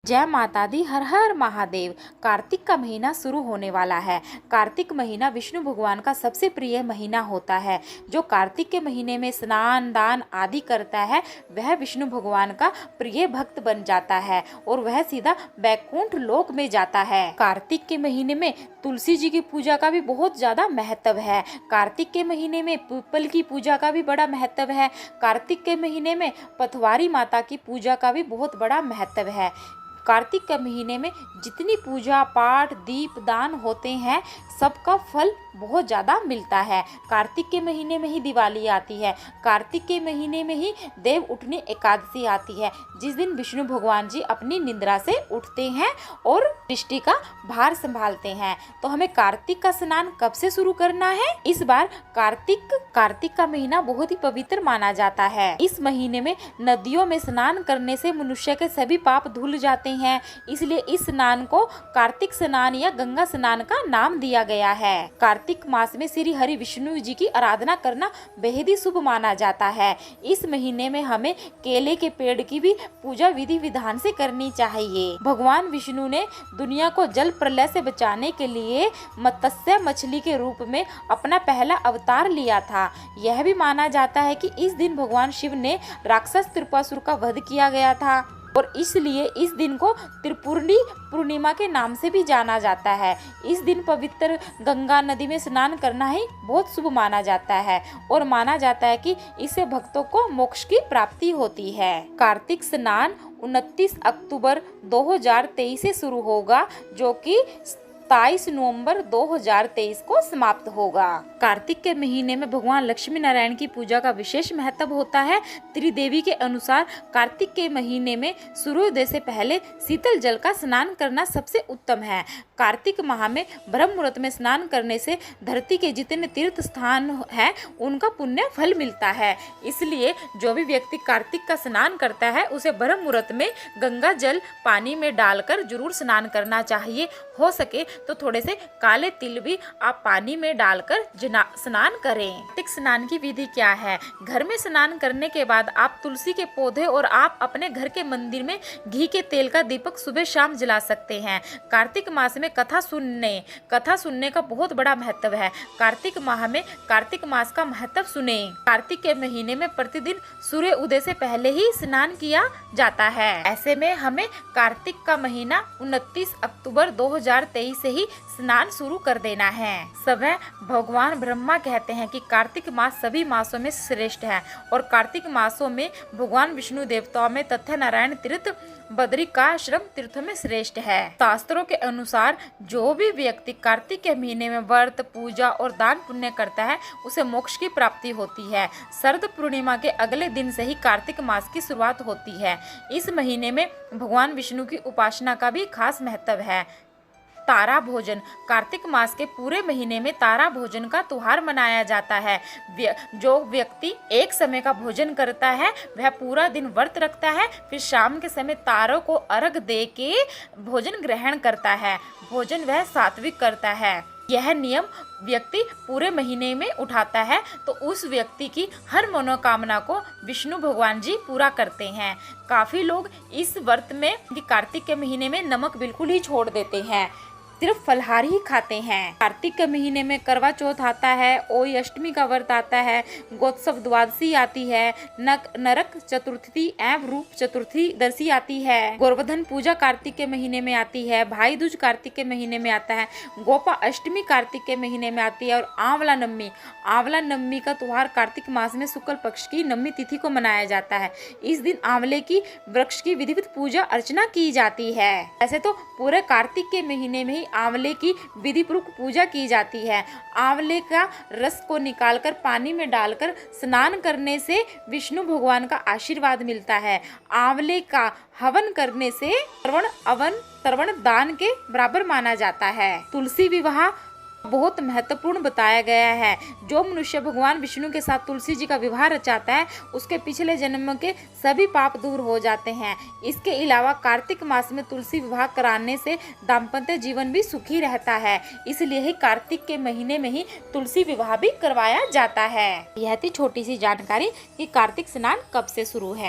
जय माता दी, हर हर महादेव। कार्तिक का महीना शुरू होने वाला है। कार्तिक महीना विष्णु भगवान का सबसे प्रिय महीना होता है। जो कार्तिक के महीने में स्नान दान आदि करता है वह विष्णु भगवान का प्रिय भक्त बन जाता है और वह सीधा बैकुंठ लोक में जाता है। कार्तिक के महीने में तुलसी जी की पूजा का भी बहुत ज्यादा महत्व है। कार्तिक के महीने में पीपल की पूजा का भी बड़ा महत्व है। कार्तिक के महीने में पथवारी माता की पूजा का भी बहुत बड़ा महत्व है। कार्तिक के महीने में जितनी पूजा पाठ दीप दान होते हैं सबका फल बहुत ज़्यादा मिलता है। कार्तिक के महीने में ही दिवाली आती है। कार्तिक के महीने में ही देव उठनी एकादशी आती है, जिस दिन विष्णु भगवान जी अपनी निद्रा से उठते हैं और सृष्टि का भार संभालते हैं। तो हमें कार्तिक का स्नान कब से शुरू करना है? इस बार कार्तिक का महीना बहुत ही पवित्र माना जाता है। इस महीने में नदियों में स्नान करने से मनुष्य के सभी पाप धुल जाते हैं, इसलिए इस स्नान को कार्तिक स्नान या गंगा स्नान का नाम दिया गया है। कार्तिक मास में श्री हरि विष्णु जी की आराधना करना बेहद ही शुभ माना जाता है। इस महीने में हमें केले के पेड़ की भी पूजा विधि विधान से करनी चाहिए। भगवान विष्णु ने दुनिया को जल प्रलय से बचाने के लिए मत्स्य मछली के रूप में अपना पहला अवतार लिया था। यह भी माना जाता है कि इस दिन भगवान शिव ने राक्षस त्रिपुरासुर का वध किया गया था और इसलिए इस दिन को त्रिपुर्णी पूर्णिमा के नाम से भी जाना जाता है। इस दिन पवित्र गंगा नदी में स्नान करना ही बहुत शुभ माना जाता है और माना जाता है कि इससे भक्तों को मोक्ष की प्राप्ति होती है। कार्तिक स्नान 29 अक्टूबर 2023 से शुरू होगा, जो कि 27 नवंबर 2023 को समाप्त होगा। कार्तिक के महीने में भगवान लक्ष्मी नारायण की पूजा का विशेष महत्व होता है। त्रिदेवी के अनुसार कार्तिक के महीने में सूर्योदय से पहले शीतल जल का स्नान करना सबसे उत्तम है। कार्तिक माह में ब्रह्म मुहूर्त में स्नान करने से धरती के जितने तीर्थ स्थान हैं उनका पुण्य फल मिलता है। इसलिए जो भी व्यक्ति कार्तिक का स्नान करता है उसे ब्रह्म मुहूर्त में गंगा जल पानी में डालकर जरूर स्नान करना चाहिए। हो सके तो थोड़े से काले तिल भी आप पानी में डालकर स्नान करें। कार्तिक स्नान की विधि क्या है? घर में स्नान करने के बाद आप तुलसी के पौधे और आप अपने घर के मंदिर में घी के तेल का दीपक सुबह शाम जला सकते हैं। कार्तिक मास में कथा सुनने का बहुत बड़ा महत्व है। कार्तिक माह में कार्तिक मास का महत्व सुने। कार्तिक के महीने में प्रतिदिन सूर्य उदय से पहले ही स्नान किया जाता है। ऐसे में हमें कार्तिक का महीना 29 अक्टूबर 2023 से ही स्नान शुरू कर देना है। समय भगवान ब्रह्मा कहते हैं कि कार्तिक मास सभी मासों में श्रेष्ठ है और कार्तिक मासों में भगवान विष्णु देवताओं में तथा नारायण तीर्थ बद्रिकाश्रम तीर्थों में श्रेष्ठ है। शास्त्रों के अनुसार जो भी व्यक्ति कार्तिक के महीने में व्रत पूजा और दान पुण्य करता है उसे मोक्ष की प्राप्ति होती है। शरद पूर्णिमा के अगले दिन से ही कार्तिक मास की शुरुआत होती है। इस महीने में भगवान विष्णु की उपासना का भी खास महत्व है। तारा भोजन, कार्तिक मास के पूरे महीने में तारा भोजन का त्योहार मनाया जाता है। जो व्यक्ति एक समय का भोजन करता है वह पूरा दिन व्रत रखता है, फिर शाम के समय तारों को अर्घ दे के भोजन ग्रहण करता है। भोजन वह सात्विक करता है। यह नियम व्यक्ति पूरे महीने में उठाता है तो उस व्यक्ति की हर मनोकामना को विष्णु भगवान जी पूरा करते हैं। काफी लोग इस व्रत में कार्तिक के महीने में नमक बिल्कुल ही छोड़ देते हैं, सिर्फ फलहार ही खाते हैं। कार्तिक के महीने में करवा चौथ आता है, ओई अष्टमी का व्रत आता है, गोत्सव द्वादशी आती है, नरक चतुर्थी एवं रूप चतुर्थी दर्शी आती है, गोवर्धन पूजा कार्तिक के महीने में आती है, भाई दूज कार्तिक के महीने में आता है, गोपा अष्टमी कार्तिक के महीने में आती है और आंवला नवमी का त्योहार कार्तिक मास में शुक्ल पक्ष की नवमी तिथि को मनाया जाता है। इस दिन आंवले की वृक्ष की विधिवत पूजा अर्चना की जाती है। ऐसे तो पूरे कार्तिक के महीने में ही आंवले की विधि पूर्वक पूजा की जाती है। आंवले का रस को निकालकर पानी में डालकर स्नान करने से विष्णु भगवान का आशीर्वाद मिलता है। आंवले का हवन करने से तर्वण दान के बराबर माना जाता है। तुलसी विवाह बहुत महत्वपूर्ण बताया गया है। जो मनुष्य भगवान विष्णु के साथ तुलसी जी का विवाह रचाता है उसके पिछले जन्म के सभी पाप दूर हो जाते हैं। इसके अलावा कार्तिक मास में तुलसी विवाह कराने से दाम्पत्य जीवन भी सुखी रहता है, इसलिए ही कार्तिक के महीने में ही तुलसी विवाह भी करवाया जाता है। यह थी छोटी सी जानकारी कि कार्तिक स्नान कब से शुरू है।